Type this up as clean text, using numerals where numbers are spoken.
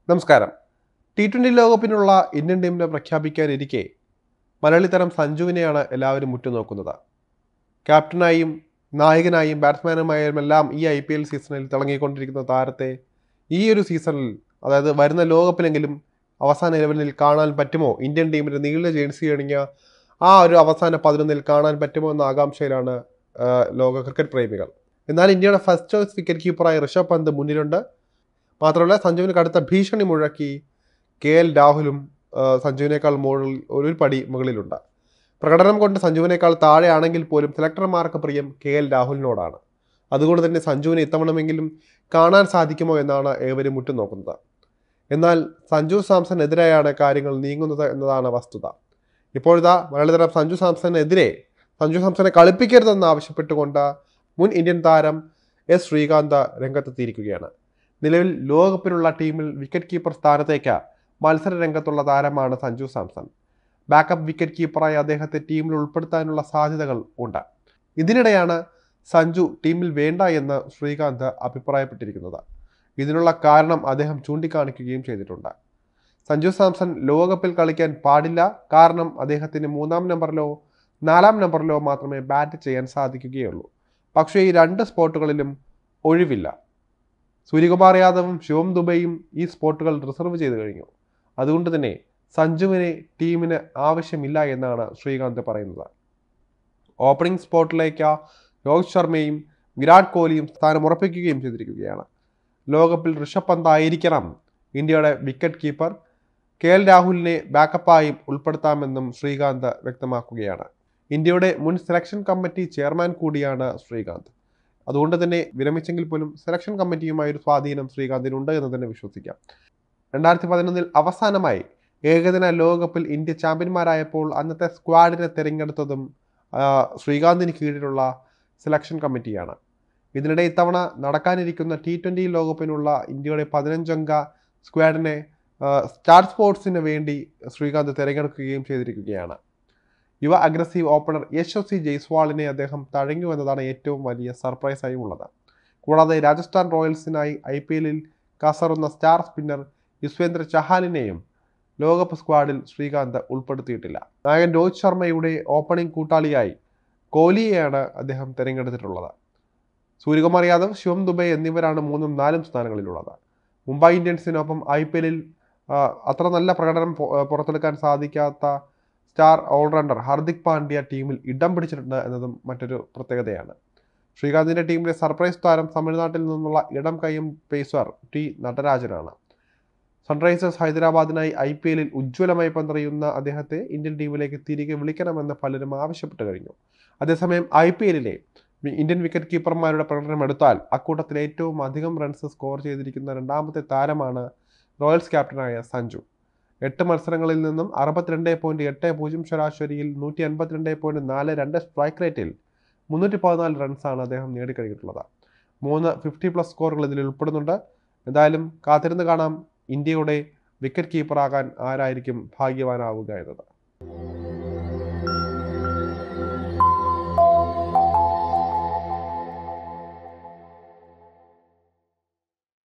നമസ്കാരം. T20 ലോകകപ്പിനുള്ള Indian ടീമിനെ പ്രഖ്യാപിക്കാനിരിക്കെ മലയാളി താരം സഞ്ജുവിനെയാണ് എല്ലാവരും ഉറ്റുനോക്കുന്നത്. ക്യാപ്റ്റനായും നായകനായും ബാറ്റ്സ്മാനുമായും എല്ലാം ഈ IPL സീസണിൽ തിളങ്ങിക്കൊണ്ടിരിക്കുന്ന താരത്തെ ഈ ഒരു സീസണിൽ, അതായത് വരുന്ന ലോകകപ്പിലെങ്കിലും അവസാന 11ൽ കാണാൻ പറ്റുമോ? ഇന്ത്യൻ ടീമിൻ്റെ നീല ജേഴ്സി അണിഞ്ഞ ആ ഒരു അവസാന 11ൽ കാണാൻ പറ്റുമോ എന്ന ആകാംക്ഷയിലാണ് ലോക ക്രിക്കറ്റ് പ്രേമികൾ. എന്നാൽ ഇന്ത്യയുടെ first choice wicket കീപ്പറായ Rishabh Pant മുന്നിലുണ്ട്. മാത്രമല്ല, സഞ്ജുവിന് കടുത്ത ഭീഷണി മുഴക്കി KL രാഹുലും സഞ്ജുവിനേക്കാൾ ഒരു പടി മുകളിലുണ്ട്. പ്രകടനം കൊണ്ട് സഞ്ജുവിനേക്കാൾ താഴെയാണെങ്കിൽ പോലും സെലക്ടർമാർക്ക് പ്രിയം KL രാഹുലിനോടാണ്. അതുകൊണ്ട് തന്നെ സഞ്ജുവിനെ ഇത്തവണമെങ്കിലും കാണാൻ സാധിക്കുമോ എന്നാണ് ഏവരും ഉറ്റുനോക്കുന്നത്. എന്നാൽ സഞ്ജു സാംസണെതിരെയാണ് കാര്യങ്ങൾ നീങ്ങുന്നത് എന്നതാണ് വസ്തുത. ഇപ്പോഴിതാ മലയാളിതാരം സഞ്ജു സാംസനെ കളിപ്പിക്കരുതെന്ന് ആവശ്യപ്പെട്ടുകൊണ്ട് മുൻ ഇന്ത്യൻ താരം S ശ്രീകാന്ത് രംഗത്തെത്തിയിരിക്കുകയാണ്. നിലവിൽ ലോകകപ്പിലുള്ള ടീമിൽ വിക്കറ്റ് കീപ്പർ സ്ഥാനത്തേക്ക് മത്സര രംഗത്തുള്ള താരമാണ് സഞ്ജു സാംസൺ. ബാക്കപ്പ് വിക്കറ്റ് കീപ്പറായി അദ്ദേഹത്തെ ടീമിൽ ഉൾപ്പെടുത്താനുള്ള സാധ്യതകൾ ഉണ്ട്. ഇതിനിടെയാണ് സഞ്ജു ടീമിൽ വേണ്ട എന്ന് ശ്രീകാന്ത് അഭിപ്രായപ്പെട്ടിരിക്കുന്നത്. ഇതിനുള്ള കാരണം അദ്ദേഹം ചൂണ്ടിക്കാണിക്കുകയും ചെയ്തിട്ടുണ്ട്. സഞ്ജു സാംസൺ ലോകകപ്പിൽ കളിക്കാൻ പാടില്ല, കാരണം അദ്ദേഹത്തിന് 3-ാം നമ്പറിലോ 4-ാം നമ്പറിലോ മാത്രമേ ബാറ്റ് ചെയ്യാൻ സാധിക്കുകയുള്ളൂ. പക്ഷേ ഈ 2 സ്പോട്ടുകളിലും ഒഴിവില്ല. സൂര്യകുമാർ യാദവും ശിവം ദുബെയും ഈ സ്പോട്ടുകൾ റിസർവ് ചെയ്തു കഴിഞ്ഞു. അതുകൊണ്ട് തന്നെ സഞ്ജുവിനെ ടീമിന് ആവശ്യമില്ല എന്നാണ് ശ്രീകാന്ത് പറയുന്നത്. ഓപ്പണിംഗ് സ്പോട്ടിലേക്ക് രോഹിത് ശർമ്മയും വിരാട് കോഹ്ലിയും സ്ഥാനം ഉറപ്പിക്കുകയും ചെയ്തിരിക്കുകയാണ്. ലോകകപ്പിൽ ഋഷഭ് പന്ത് ആയിരിക്കണം ഇന്ത്യയുടെ വിക്കറ്റ് കീപ്പർ. KL രാഹുലിനെ ബാക്കപ്പായും ഉൾപ്പെടുത്താമെന്നും ശ്രീകാന്ത് വ്യക്തമാക്കുകയാണ്. ഇന്ത്യയുടെ മുൻ സെലക്ഷൻ കമ്മിറ്റി ചെയർമാൻ കൂടിയാണ് ശ്രീകാന്ത്. അതുകൊണ്ട് തന്നെ വിരമിച്ചെങ്കിൽ പോലും സെലക്ഷൻ കമ്മിറ്റിയുമായി ഒരു സ്വാധീനം ശ്രീകാന്തിനുണ്ട് എന്ന് തന്നെ വിശ്വസിക്കാം. 2011 അവസാനമായി ഏകദിന ലോകകപ്പിൽ ഇന്ത്യ ചാമ്പ്യന്മാരായപ്പോൾ അന്നത്തെ സ്ക്വാഡിനെ തിരഞ്ഞെടുത്തതും ശ്രീകാന്തിന് കീഴിലുള്ള സെലക്ഷൻ കമ്മിറ്റിയാണ്. ഇതിനിടെ ഇത്തവണ നടക്കാനിരിക്കുന്ന T20 ലോകകപ്പിനുള്ള ഇന്ത്യയുടെ 15-അംഗ സ്ക്വാഡിനെ സ്റ്റാർ സ്പോർട്സിന് വേണ്ടി ശ്രീകാന്ത് തിരഞ്ഞെടുക്കുകയും ചെയ്തിരിക്കുകയാണ്. യുവ അഗ്രസീവ് ഓപ്പണർ യശസ്വി ജയ്സ്വാളിനെ അദ്ദേഹം തഴഞ്ഞു എന്നതാണ് ഏറ്റവും വലിയ സർപ്രൈസായി ഉള്ളത്. കൂടാതെ രാജസ്ഥാൻ റോയൽസിനായി IPLൽ കസറുന്ന സ്റ്റാർ സ്പിന്നർ യുസ്വേന്ദ്ര ചഹാലിനെയും ലോകകപ്പ് സ്ക്വാഡിൽ ശ്രീകാന്ത് ഉൾപ്പെടുത്തിയിട്ടില്ല. നായകൻ രോഹിത് ശർമ്മയുടെ ഓപ്പണിംഗ് കൂട്ടാളിയായി കോഹ്ലിയെയാണ് അദ്ദേഹം തിരഞ്ഞെടുത്തിട്ടുള്ളത്. സൂര്യകുമാർ യാദവ്, ശിവം ദുബെ എന്നിവരാണ് 3-ഉം 4-ഉം സ്ഥാനങ്ങളിലുള്ളത്. മുംബൈ ഇന്ത്യൻസിനൊപ്പം IPLൽ അത്ര നല്ല പ്രകടനം പുറത്തെടുക്കാൻ സാധിക്കാത്ത സ്റ്റാർ ഓൾറൗണ്ടർ ഹാർദിക് പാണ്ഡ്യ ടീമിൽ ഇടം പിടിച്ചിട്ടുണ്ട് എന്നതും മറ്റൊരു പ്രത്യേകതയാണ്. ശ്രീകാന്തിൻ്റെ ടീമിലെ സർപ്രൈസ് താരം തമിഴ്നാട്ടിൽ നിന്നുള്ള ഇടം കൈയും പേസർ T നടരാജനാണ്. സൺറൈസേഴ്സ് ഹൈദരാബാദിനായി IPLൽ ഉജ്ജ്വലമായി പന്തറിയുന്ന അദ്ദേഹത്തെ ഇന്ത്യൻ ടീമിലേക്ക് തിരികെ വിളിക്കണമെന്ന് പലരും ആവശ്യപ്പെട്ടു കഴിഞ്ഞു. അതേസമയം IPLലെ ഇന്ത്യൻ വിക്കറ്റ് കീപ്പർമാരുടെ പ്രകടനം എടുത്താൽ അക്കൂട്ടത്തിൽ ഏറ്റവും അധികം റൺസ് സ്കോർ ചെയ്തിരിക്കുന്ന 2ാമത്തെ താരമാണ് റോയൽസ് ക്യാപ്റ്റനായ സഞ്ജു. 8 മത്സരങ്ങളിൽ നിന്നും 62.80 ശരാശരിയിൽ 152.42 സ്ട്രൈക്ക് റേറ്റിൽ 314 റൺസാണ് അദ്ദേഹം നേടിക്കഴിഞ്ഞിട്ടുള്ളത്. 3 50+ സ്കോറുകൾ ഇതിൽ ഉൾപ്പെടുന്നുണ്ട്. എന്തായാലും കാത്തിരുന്ന് കാണാം ഇന്ത്യയുടെ വിക്കറ്റ് കീപ്പറാകാൻ ആരായിരിക്കും ഭാഗ്യവാനാവുക എന്നത്.